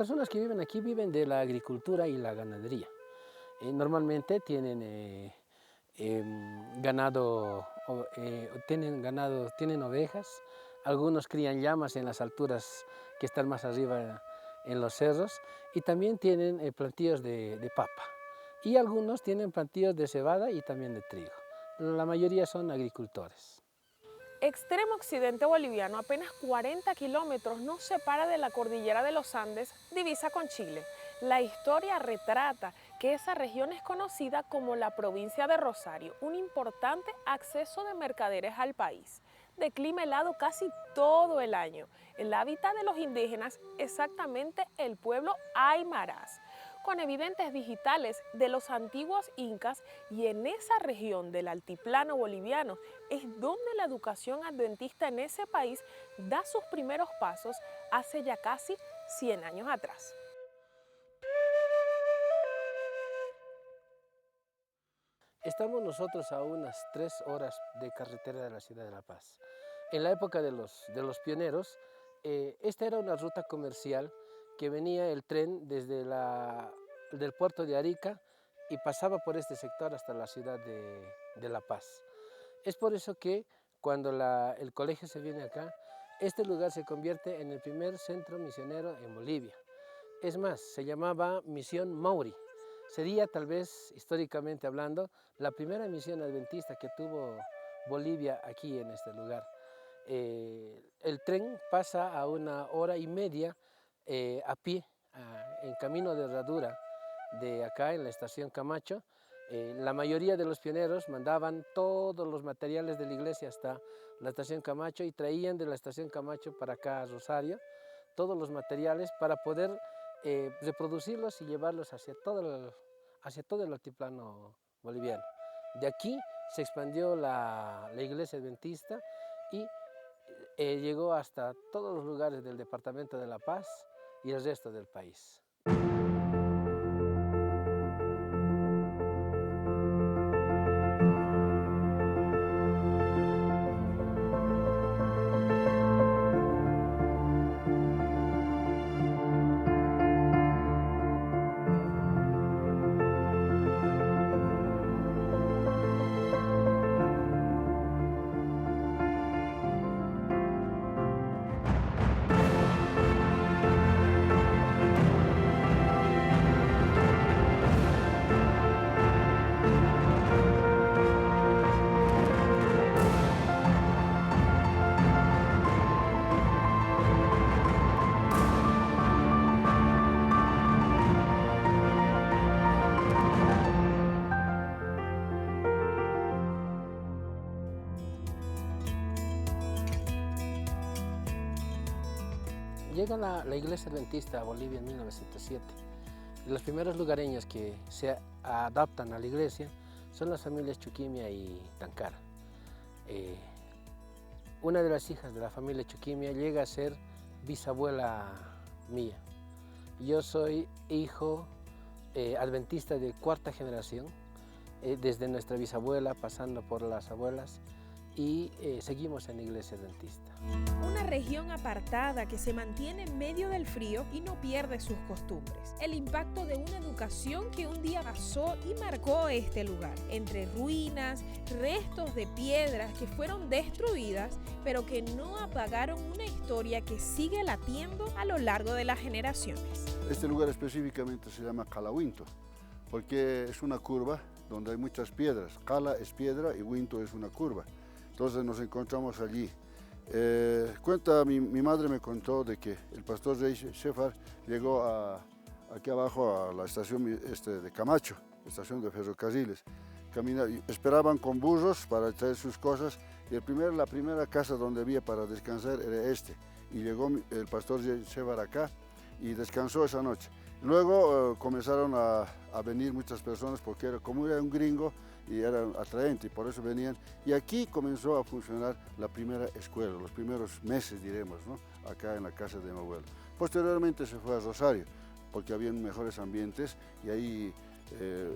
personas que viven aquí viven de la agricultura y la ganadería. Normalmente tienen ganado, tienen ovejas, algunos crían llamas en las alturas que están más arriba en los cerros y también tienen plantíos de papa y algunos tienen plantíos de cebada y también de trigo. La mayoría son agricultores. Extremo occidente boliviano, apenas 40 kilómetros, nos separa de la cordillera de los Andes, divisa con Chile. La historia retrata que esa región es conocida como la provincia de Rosario, un importante acceso de mercaderes al país. De clima helado casi todo el año. El hábitat de los indígenas, exactamente el pueblo Aymaras, con evidentes digitales de los antiguos incas, y en esa región del altiplano boliviano es donde la educación adventista en ese país da sus primeros pasos hace ya casi 100 años atrás. Estamos nosotros a unas 3 horas de carretera de la ciudad de La Paz. En la época de los pioneros, esta era una ruta comercial que venía el tren desde del puerto de Arica y pasaba por este sector hasta la ciudad de La Paz. Es por eso que cuando el colegio se viene acá, este lugar se convierte en el primer centro misionero en Bolivia. Es más, se llamaba Misión Mauri. Sería tal vez, históricamente hablando, la primera misión adventista que tuvo Bolivia aquí en este lugar. El tren pasa a 1 hora y media a pie, en camino de herradura, de acá en la estación Camacho. La mayoría de los pioneros mandaban todos los materiales de la iglesia hasta la estación Camacho y traían de la estación Camacho para acá a Rosario todos los materiales para poder reproducirlos y llevarlos hacia todo el altiplano boliviano. De aquí se expandió la iglesia adventista y llegó hasta todos los lugares del departamento de La Paz y el resto del país. Llega la iglesia adventista a Bolivia en 1907. Los primeros lugareños que se adaptan a la iglesia son las familias Chuquimia y Tancara. Una de las hijas de la familia Chuquimia llega a ser bisabuela mía. Yo soy hijo adventista de 4ª generación, desde nuestra bisabuela, pasando por las abuelas, y seguimos en la iglesia adventista. Una región apartada que se mantiene en medio del frío y no pierde sus costumbres. El impacto de una educación que un día pasó y marcó este lugar, entre ruinas, restos de piedras que fueron destruidas, pero que no apagaron una historia que sigue latiendo a lo largo de las generaciones. Este lugar específicamente se llama Calahuinto, porque es una curva donde hay muchas piedras. Cala es piedra y Huinto es una curva. Entonces nos encontramos allí. Mi madre me contó de que el pastor Rey Shefar llegó aquí abajo a la estación de Camacho, estación de ferrocarriles. Esperaban con burros para traer sus cosas y la primera casa donde había para descansar era y llegó el pastor Shefar acá y descansó esa noche. Luego comenzaron a venir muchas personas porque como era un gringo y era atraente y por eso venían. Y aquí comenzó a funcionar la primera escuela, los primeros meses diremos, ¿no? Acá en la casa de mi abuelo. Posteriormente se fue a Rosario porque había mejores ambientes y ahí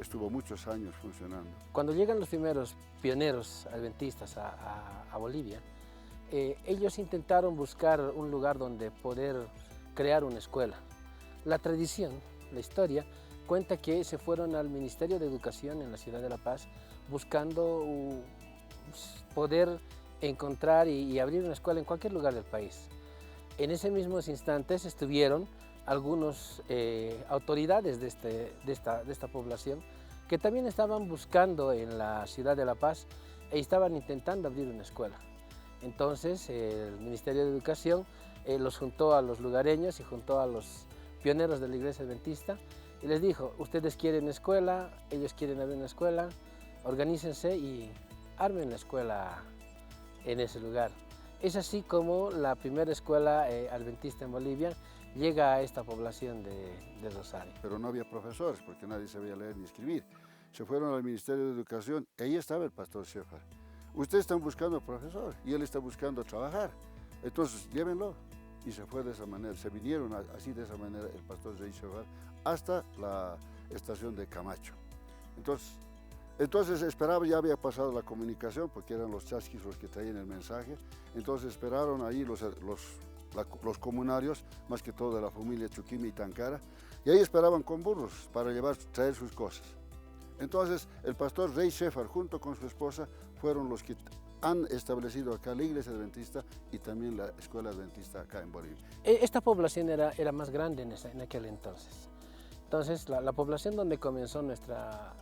estuvo muchos años funcionando. Cuando llegan los primeros pioneros adventistas a Bolivia, ellos intentaron buscar un lugar donde poder crear una escuela. La tradición, la historia, cuenta que se fueron al Ministerio de Educación en la ciudad de La Paz buscando poder encontrar y abrir una escuela en cualquier lugar del país. En ese mismos instantes estuvieron algunas autoridades de esta población que también estaban buscando en la ciudad de La Paz e estaban intentando abrir una escuela. Entonces el Ministerio de Educación los juntó a los lugareños y juntó a los pioneros de la Iglesia Adventista y les dijo: ustedes quieren escuela, ellos quieren abrir una escuela, organícense y armen la escuela en ese lugar. Es así como la primera escuela adventista en Bolivia llega a esta población de Rosario. Pero no había profesores porque nadie sabía leer ni escribir. Se fueron al Ministerio de Educación, ahí estaba el pastor Shefar. Ustedes están buscando profesor y él está buscando trabajar, entonces llévenlo. Y se fue de esa manera, se vinieron así de esa manera el pastor Rey Shefar hasta la estación de Camacho. Entonces esperaba, ya había pasado la comunicación porque eran los chasquis los que traían el mensaje, entonces esperaron ahí los comunarios, más que todo de la familia Chuquimi y Tancara, y ahí esperaban con burros para traer sus cosas. Entonces el pastor Rey Shefar junto con su esposa fueron los que han establecido acá la Iglesia Adventista y también la Escuela Adventista acá en Bolivia. Esta población era más grande en aquel entonces. Entonces la población donde comenzó nuestra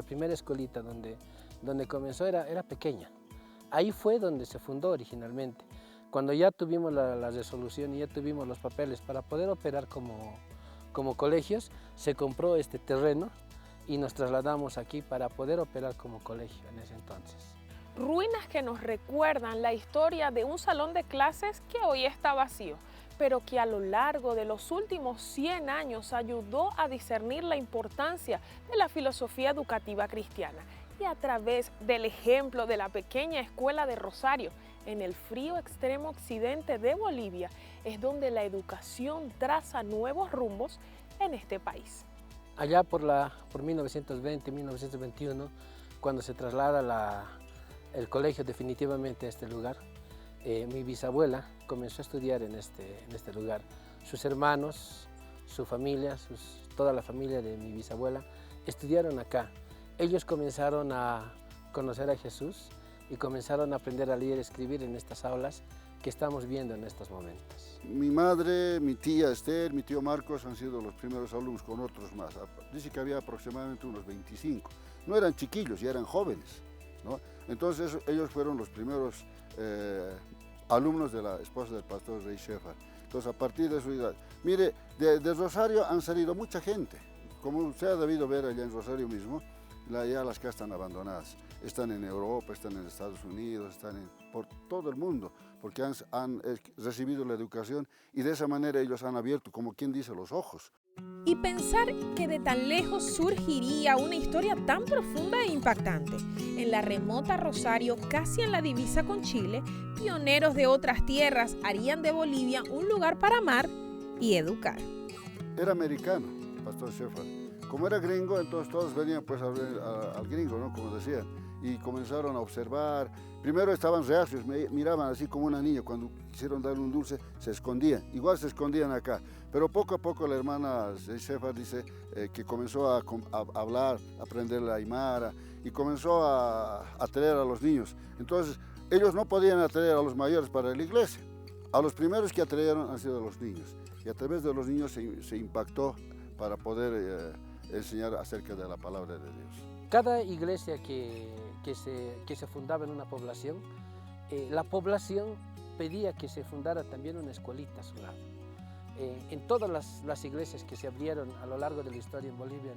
primera escuelita, donde comenzó era pequeña. Ahí fue donde se fundó originalmente. Cuando ya tuvimos la resolución y ya tuvimos los papeles para poder operar como colegios, se compró este terreno y nos trasladamos aquí para poder operar como colegio en ese entonces. Ruinas que nos recuerdan la historia de un salón de clases que hoy está vacío, pero que a lo largo de los últimos 100 años ayudó a discernir la importancia de la filosofía educativa cristiana. Y a través del ejemplo de la pequeña escuela de Rosario, en el frío extremo occidente de Bolivia, es donde la educación traza nuevos rumbos en este país. Allá por 1920, 1921, cuando se traslada el colegio definitivamente a este lugar, mi bisabuela comenzó a estudiar en este lugar. Sus hermanos, su familia, toda la familia de mi bisabuela estudiaron acá. Ellos comenzaron a conocer a Jesús y comenzaron a aprender a leer y escribir en estas aulas que estamos viendo en estos momentos. Mi madre, mi tía Esther, mi tío Marcos han sido los primeros alumnos con otros más. Dice que había aproximadamente unos 25. No eran chiquillos, ya eran jóvenes, ¿no? Entonces ellos fueron los primeros alumnos de la esposa del pastor Rey Shefar. Entonces a partir de su edad, mire, de Rosario han salido mucha gente. Como usted ha debido ver allá en Rosario mismo, ya las casas están abandonadas. Están en Europa, están en Estados Unidos, están por todo el mundo, porque han recibido la educación y de esa manera ellos han abierto, como quien dice, los ojos. Y pensar que de tan lejos surgiría una historia tan profunda e impactante. En la remota Rosario, casi en la divisa con Chile, pioneros de otras tierras harían de Bolivia un lugar para amar y educar. Era americano, pastor Shefar. Como era gringo, entonces todos venían pues al gringo, ¿no? Como decían, y comenzaron a observar. Primero estaban reacios, me miraban así como una niña, cuando quisieron darle un dulce se escondían, igual se escondían acá. Pero poco a poco la hermana Shefar dice que comenzó a hablar, a aprender la aymara y comenzó a atraer a los niños. Entonces ellos no podían atraer a los mayores para la iglesia. A los primeros que atrayeron han sido los niños y a través de los niños se impactó para poder enseñar acerca de la palabra de Dios. Cada iglesia que se fundaba en una población, la población pedía que se fundara también una escuelita a su lado. En todas las iglesias que se abrieron a lo largo de la historia en Bolivia,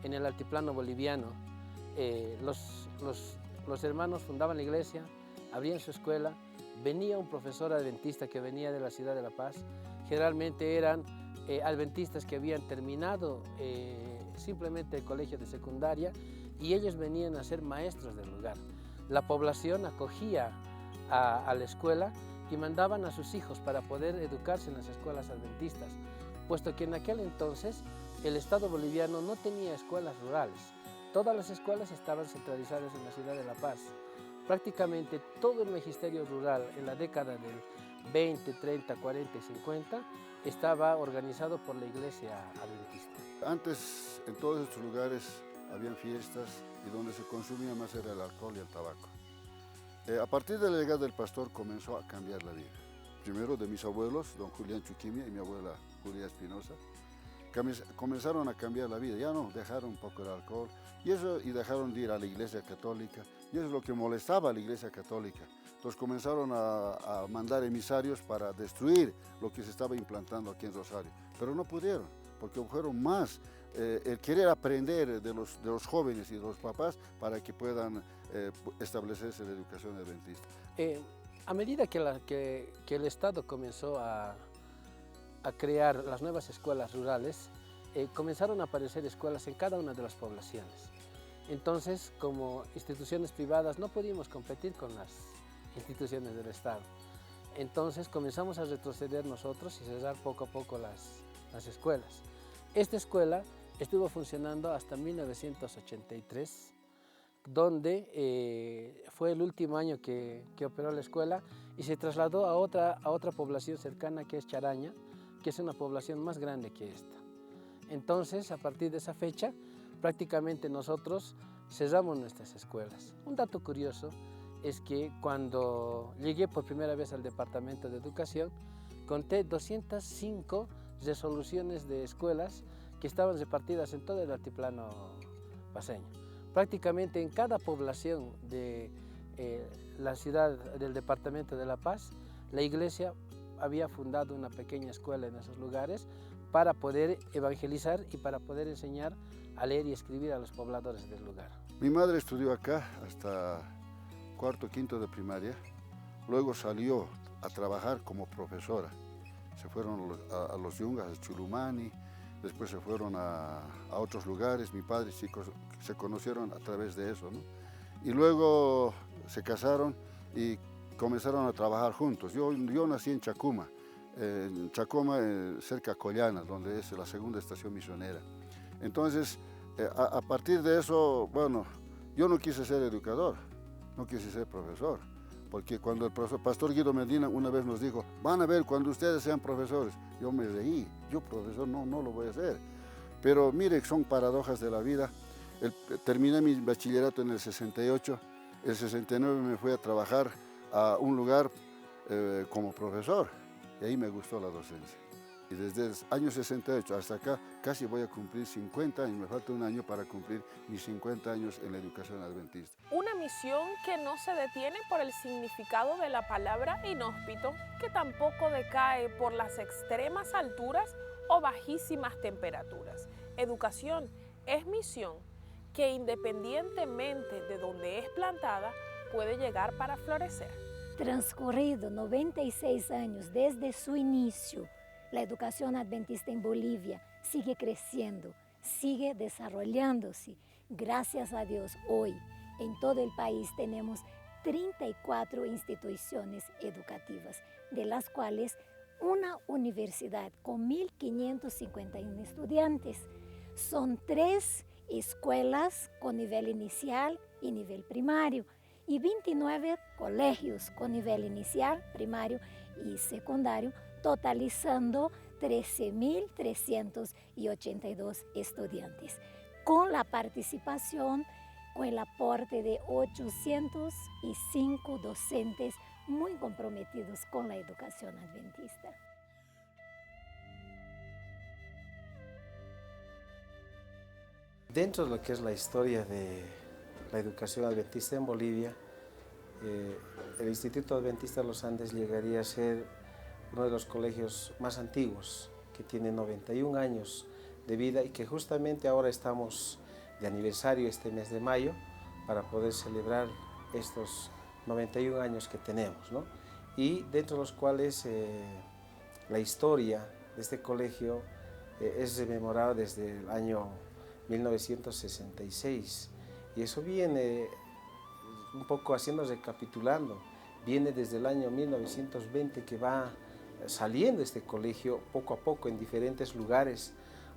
en el altiplano boliviano, los hermanos fundaban la iglesia, abrían su escuela, venía un profesor adventista que venía de la ciudad de La Paz, generalmente eran adventistas que habían terminado simplemente el colegio de secundaria y ellos venían a ser maestros del lugar. La población acogía a la escuela y mandaban a sus hijos para poder educarse en las escuelas adventistas, puesto que en aquel entonces el Estado boliviano no tenía escuelas rurales. Todas las escuelas estaban centralizadas en la ciudad de La Paz. Prácticamente todo el magisterio rural en la década 20, 30, 40 y 50, estaba organizado por la iglesia adventista. Antes, en todos estos lugares, habían fiestas y donde se consumía más era el alcohol y el tabaco. A partir de la llegada del pastor comenzó a cambiar la vida. Primero de mis abuelos, don Julián Chuquimia y mi abuela Julia Espinosa, comenzaron a cambiar la vida, ya no dejaron un poco el alcohol y dejaron de ir a la iglesia católica, y eso es lo que molestaba a la iglesia católica. Entonces comenzaron a mandar emisarios para destruir lo que se estaba implantando aquí en Rosario, pero no pudieron, porque fueron más el querer aprender de los jóvenes y de los papás para que puedan establecerse la educación adventista. A medida que el Estado comenzó a crear las nuevas escuelas rurales, comenzaron a aparecer escuelas en cada una de las poblaciones. Entonces, como instituciones privadas, no pudimos competir con las instituciones del Estado. Entonces, comenzamos a retroceder nosotros y cerrar poco a poco las escuelas. Esta escuela estuvo funcionando hasta 1983, donde fue el último año que operó la escuela y se trasladó a otra población cercana que es Charaña, que es una población más grande que esta. Entonces, a partir de esa fecha, prácticamente nosotros cerramos nuestras escuelas. Un dato curioso es que cuando llegué por primera vez al Departamento de Educación, conté 205 resoluciones de escuelas que estaban repartidas en todo el altiplano paceño. Prácticamente en cada población de la ciudad del Departamento de La Paz, la iglesia había fundado una pequeña escuela en esos lugares para poder evangelizar y para poder enseñar a leer y escribir a los pobladores del lugar. Mi madre estudió acá hasta cuarto, quinto de primaria, luego salió a trabajar como profesora. Se fueron a los Yungas, a Chulumani, después se fueron a otros lugares. Mi padre y chicos se conocieron a través de eso, ¿no? Y luego se casaron y comenzaron a trabajar juntos. Yo nací en Chacuma, cerca de Collana, donde es la segunda estación misionera. Entonces, a partir de eso, bueno, yo no quise ser educador, no quise ser profesor, porque cuando el pastor Guido Medina una vez nos dijo, van a ver cuando ustedes sean profesores, yo me reí, yo profesor no lo voy a hacer. Pero mire, son paradojas de la vida. Terminé mi bachillerato en el 68, el 69 me fui a trabajar a un lugar como profesor y ahí me gustó la docencia. Y desde el año 68 hasta acá casi voy a cumplir 50 años, me falta un año para cumplir mis 50 años en la educación adventista. Una misión que no se detiene por el significado de la palabra inhóspito, que tampoco decae por las extremas alturas o bajísimas temperaturas. Educación es misión que independientemente de donde es plantada, puede llegar para florecer. Transcurrido 96 años desde su inicio, la educación adventista en Bolivia sigue creciendo, sigue desarrollándose. Gracias a Dios, hoy en todo el país tenemos 34 instituciones educativas, de las cuales una universidad con 1.551 estudiantes. Son 3 escuelas con nivel inicial y nivel primario, y 29 colegios con nivel inicial, primario y secundario, totalizando 13.382 estudiantes, con la participación, con el aporte de 805 docentes muy comprometidos con la educación adventista. Dentro de lo que es la historia de la educación adventista en Bolivia, el Instituto Adventista de los Andes llegaría a ser uno de los colegios más antiguos, que tiene 91 años de vida y que justamente ahora estamos de aniversario este mes de mayo para poder celebrar estos 91 años que tenemos, ¿no? Y dentro de los cuales la historia de este colegio es rememorada desde el año 1966, y eso viene un poco recapitulando, viene desde el año 1920 que va saliendo este colegio poco a poco en diferentes lugares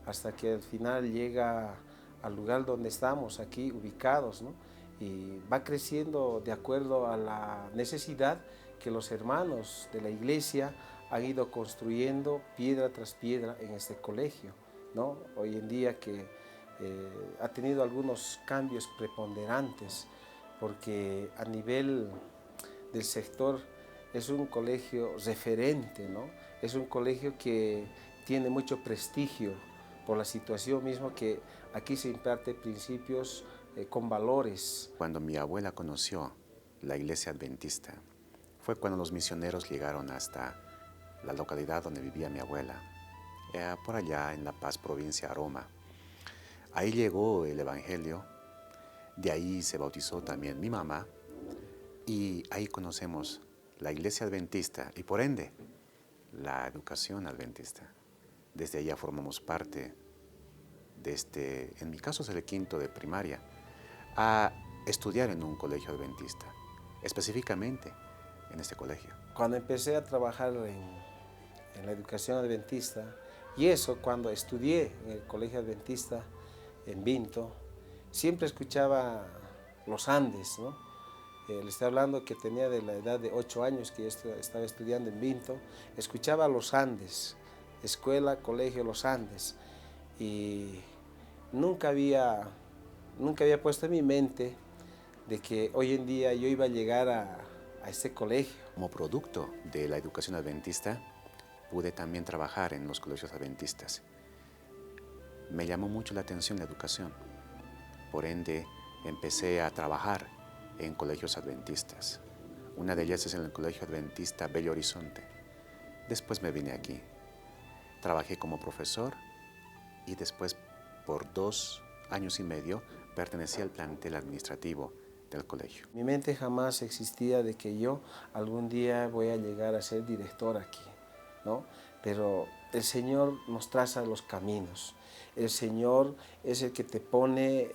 hasta que al final llega al lugar donde estamos aquí ubicados, ¿no? y va creciendo de acuerdo a la necesidad que los hermanos de la iglesia han ido construyendo piedra tras piedra en este colegio, ¿no? Hoy en día que ha tenido algunos cambios preponderantes, porque a nivel del sector es un colegio referente, ¿no? Es un colegio que tiene mucho prestigio por la situación misma que aquí se imparte principios con valores. Cuando mi abuela conoció la iglesia adventista, fue cuando los misioneros llegaron hasta la localidad donde vivía mi abuela, por allá en La Paz, provincia de Aroma. Ahí llegó el evangelio, de ahí se bautizó también mi mamá y ahí conocemos la iglesia adventista y por ende la educación adventista. Desde allá formamos parte de en mi caso es el quinto de primaria, a estudiar en un colegio adventista, específicamente en este colegio. Cuando empecé a trabajar en la educación adventista, y eso cuando estudié en el colegio adventista en Vinto, siempre escuchaba los Andes, ¿no? Le estoy hablando que tenía de la edad de 8 años que estaba estudiando en Vinto, escuchaba los Andes, escuela, colegio, los Andes, y nunca había puesto en mi mente de que hoy en día yo iba a llegar a este colegio. Como producto de la educación adventista, pude también trabajar en los colegios adventistas. Me llamó mucho la atención la educación, por ende empecé a trabajar en colegios adventistas. Una de ellas es en el colegio adventista Bello Horizonte. Después me vine aquí. Trabajé como profesor y después por 2 años y medio pertenecí al plantel administrativo del colegio. Mi mente jamás existía de que yo algún día voy a llegar a ser director aquí, ¿no? Pero el Señor nos traza los caminos. El Señor es el que te pone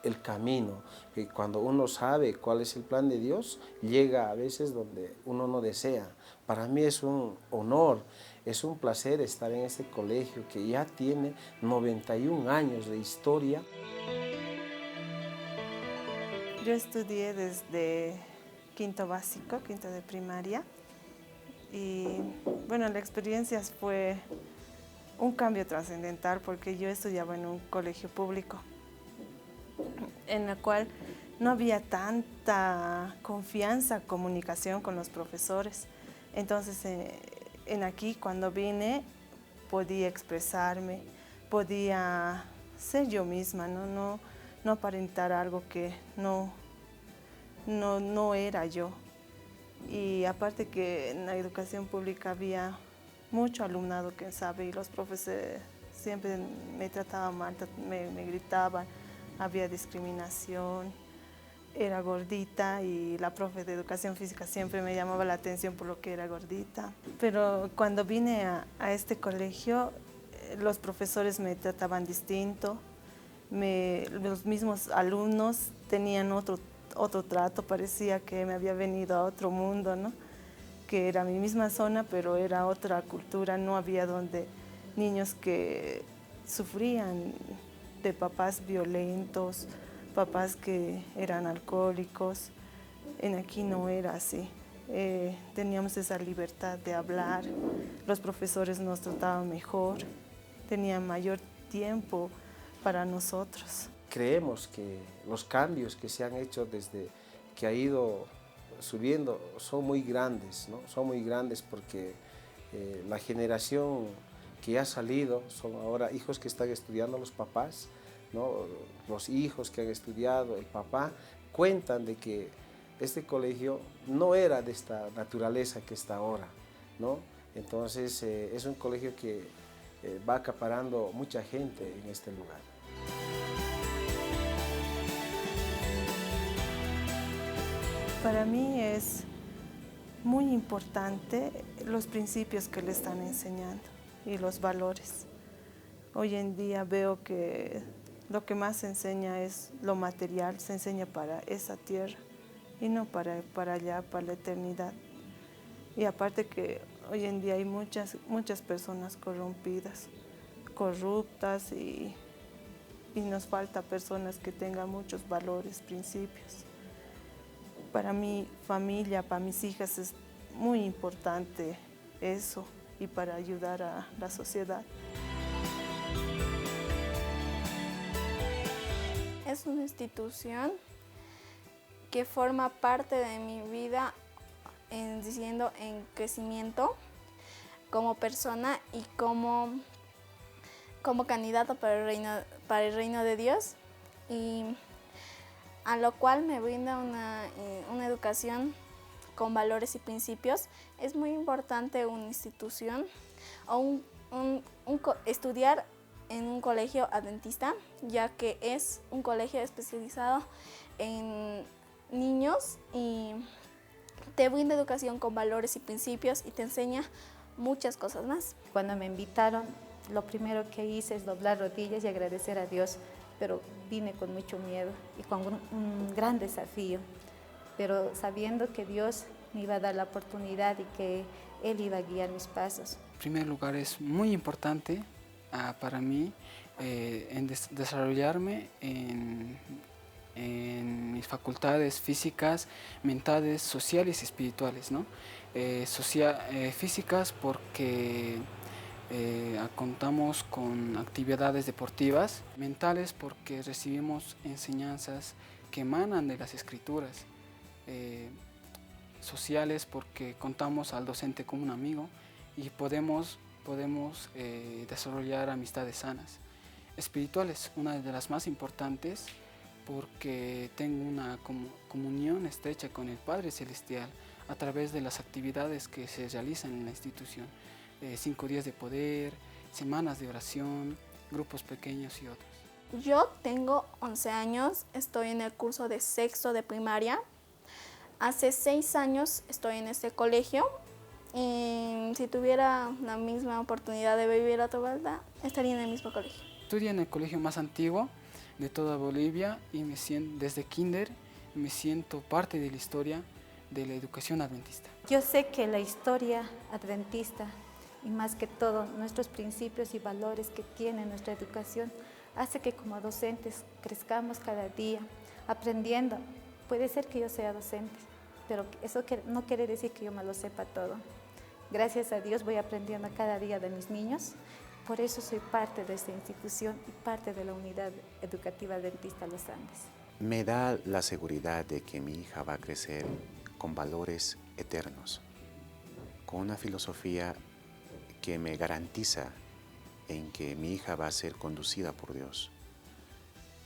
el camino. Y cuando uno sabe cuál es el plan de Dios, llega a veces donde uno no desea. Para mí es un honor, es un placer estar en este colegio que ya tiene 91 años de historia. Yo estudié desde quinto básico, quinto de primaria, y bueno, la experiencia fue un cambio trascendental porque yo estudiaba en un colegio público en el cual no había tanta confianza, comunicación con los profesores. Entonces, en aquí cuando vine podía expresarme, podía ser yo misma, no aparentar algo que no era yo. Y aparte que en la educación pública había mucho alumnado que sabe y los profesores siempre me trataban mal, me gritaban, había discriminación, era gordita y la profe de educación física siempre me llamaba la atención por lo que era gordita. Pero cuando vine a este colegio, los profesores me trataban distinto, los mismos alumnos tenían otro trato, parecía que me había venido a otro mundo, ¿no? Que era mi misma zona, pero era otra cultura, no había donde niños que sufrían de papás violentos, papás que eran alcohólicos. En aquí no era así. Teníamos esa libertad de hablar, los profesores nos trataban mejor, tenían mayor tiempo para nosotros. Creemos que los cambios que se han hecho desde que ha ido subiendo son muy grandes, ¿no? Son muy grandes porque la generación que ha salido son ahora hijos que están estudiando los papás, ¿no? Los hijos que han estudiado, el papá, cuentan de que este colegio no era de esta naturaleza que está ahora, ¿no? Entonces es un colegio que va acaparando mucha gente en este lugar. Para mí es muy importante los principios que le están enseñando y los valores. Hoy en día veo que lo que más se enseña es lo material, se enseña para esa tierra y no para allá, para la eternidad. Y aparte que hoy en día hay muchas personas corrompidas, corruptas y y nos falta personas que tengan muchos valores, principios. Para mi familia, para mis hijas es muy importante eso y para ayudar a la sociedad. Es una institución que forma parte de mi vida diciendo en crecimiento como persona y como candidata para el reino de Dios, y a lo cual me brinda una educación con valores y principios. Es muy importante una institución o estudiar en un colegio adventista, ya que es un colegio especializado en niños y te brinda educación con valores y principios y te enseña muchas cosas más. Cuando me invitaron, lo primero que hice es doblar rodillas y agradecer a Dios, pero vine con mucho miedo y con un gran desafío, pero sabiendo que Dios me iba a dar la oportunidad y que Él iba a guiar mis pasos. En primer lugar, es muy importante para mí en desarrollarme en mis facultades físicas, mentales, sociales y espirituales, ¿no? Físicas porque contamos con actividades deportivas, mentales porque recibimos enseñanzas que emanan de las escrituras, sociales porque contamos al docente como un amigo y podemos desarrollar amistades sanas. Espirituales, una de las más importantes porque tengo una comunión estrecha con el Padre Celestial a través de las actividades que se realizan en la institución. 5 días de poder, semanas de oración, grupos pequeños y otros. Yo tengo 11 años, estoy en el curso de sexto de primaria. Hace 6 años estoy en este colegio y si tuviera la misma oportunidad de vivir a Tobalda, estaría en el mismo colegio. Estudié en el colegio más antiguo de toda Bolivia y desde kinder me siento parte de la historia de la educación adventista. Yo sé que la historia adventista y más que todo nuestros principios y valores que tiene nuestra educación hace que como docentes crezcamos cada día aprendiendo. Puede ser que yo sea docente, pero eso no quiere decir que yo me lo sepa todo. Gracias a Dios voy aprendiendo cada día de mis niños, por eso soy parte de esta institución y parte de la Unidad Educativa Adventista Los Andes. Me da la seguridad de que mi hija va a crecer con valores eternos, con una filosofía que me garantiza en que mi hija va a ser conducida por Dios.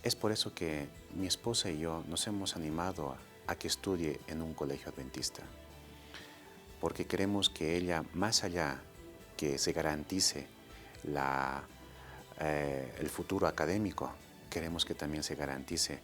Es por eso que mi esposa y yo nos hemos animado a que estudie en un colegio adventista, porque queremos que ella, más allá que se garantice el futuro académico, queremos que también se garantice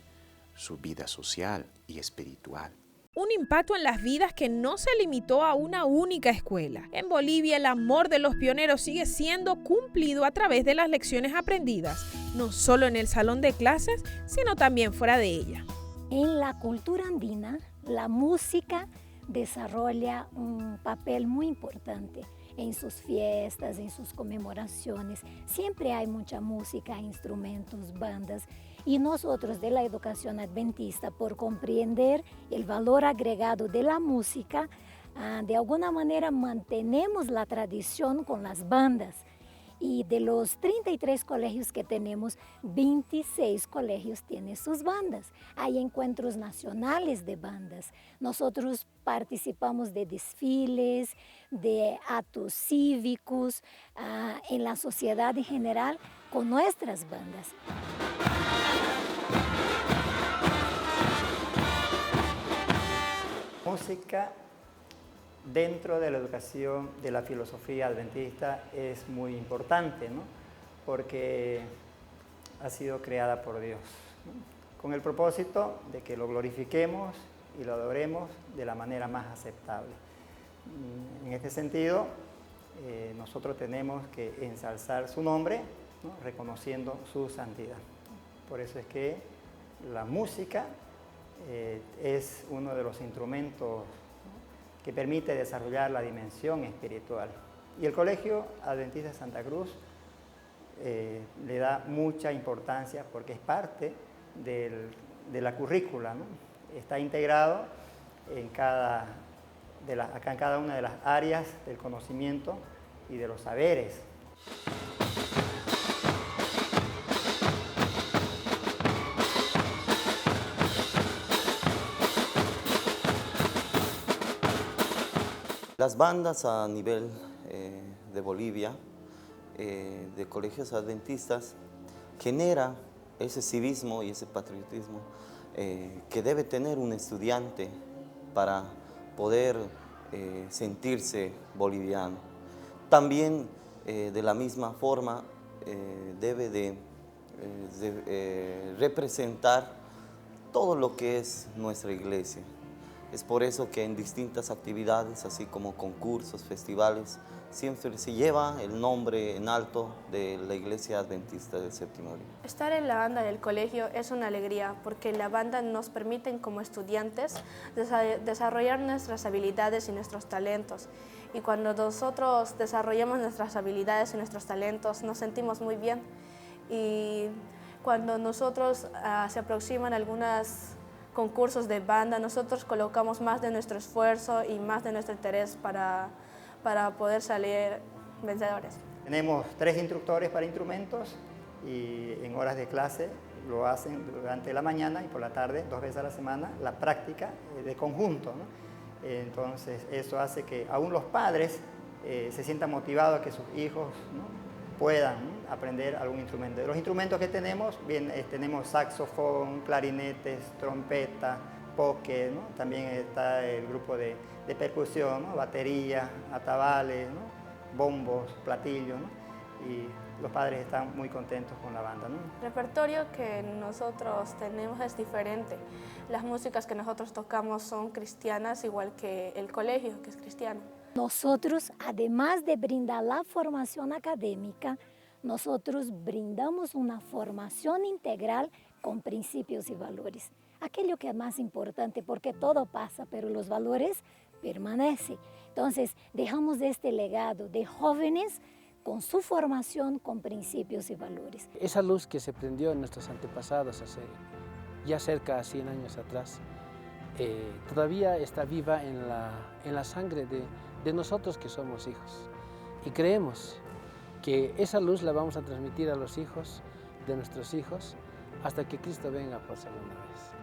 su vida social y espiritual. Un impacto en las vidas que no se limitó a una única escuela. En Bolivia, el amor de los pioneros sigue siendo cumplido a través de las lecciones aprendidas, no solo en el salón de clases, sino también fuera de ella. En la cultura andina, la música desarrolla un papel muy importante en sus fiestas, en sus conmemoraciones. Siempre hay mucha música, instrumentos, bandas. Y nosotros de la educación adventista, por comprender el valor agregado de la música, de alguna manera mantenemos la tradición con las bandas. Y de los 33 colegios que tenemos, 26 colegios tienen sus bandas. Hay encuentros nacionales de bandas. Nosotros participamos de desfiles, de actos cívicos en la sociedad en general con nuestras bandas. Música dentro de la educación de la filosofía adventista es muy importante, ¿no? Porque ha sido creada por Dios, ¿no? Con el propósito de que lo glorifiquemos y lo adoremos de la manera más aceptable. En este sentido, nosotros tenemos que ensalzar su nombre, ¿no? Reconociendo su santidad. Por eso es que la música es uno de los instrumentos que permite desarrollar la dimensión espiritual. Y el Colegio Adventista de Santa Cruz le da mucha importancia porque es parte de la currícula, ¿no? Está integrado en acá en cada una de las áreas del conocimiento y de los saberes. Las bandas a nivel de Bolivia, de colegios adventistas, genera ese civismo y ese patriotismo que debe tener un estudiante para poder sentirse boliviano. También de la misma forma debe de representar todo lo que es nuestra iglesia. Es por eso que en distintas actividades, así como concursos, festivales, siempre se lleva el nombre en alto de la Iglesia Adventista del Séptimo Día. Estar en la banda del colegio es una alegría porque la banda nos permite como estudiantes desarrollar nuestras habilidades y nuestros talentos. Y cuando nosotros desarrollamos nuestras habilidades y nuestros talentos nos sentimos muy bien. Y cuando nosotros se aproximan algunos concursos de banda, nosotros colocamos más de nuestro esfuerzo y más de nuestro interés para poder salir vencedores. Tenemos 3 instructores para instrumentos y en horas de clase lo hacen durante la mañana y por la tarde, 2 veces a la semana, la práctica de conjunto, ¿no? Entonces eso hace que aún los padres se sientan motivados a que sus hijos, ¿no?, puedan, ¿no?, aprender algún instrumento. De los instrumentos que tenemos, bien, tenemos saxofón, clarinetes, trompeta, poque, ¿no? También está el grupo de percusión, ¿no?, batería, atabales, ¿no?, bombos, platillos, ¿no? Y los padres están muy contentos con la banda, ¿no? El repertorio que nosotros tenemos es diferente. Las músicas que nosotros tocamos son cristianas, igual que el colegio, que es cristiano. Nosotros, además de brindar la formación académica, nosotros brindamos una formación integral con principios y valores. Aquello que es más importante, porque todo pasa, pero los valores permanecen. Entonces, dejamos este legado de jóvenes con su formación con principios y valores. Esa luz que se prendió en nuestros antepasados hace ya cerca de 100 años atrás, todavía está viva en la sangre de nosotros que somos hijos. Y creemos que esa luz la vamos a transmitir a los hijos de nuestros hijos hasta que Cristo venga por segunda vez.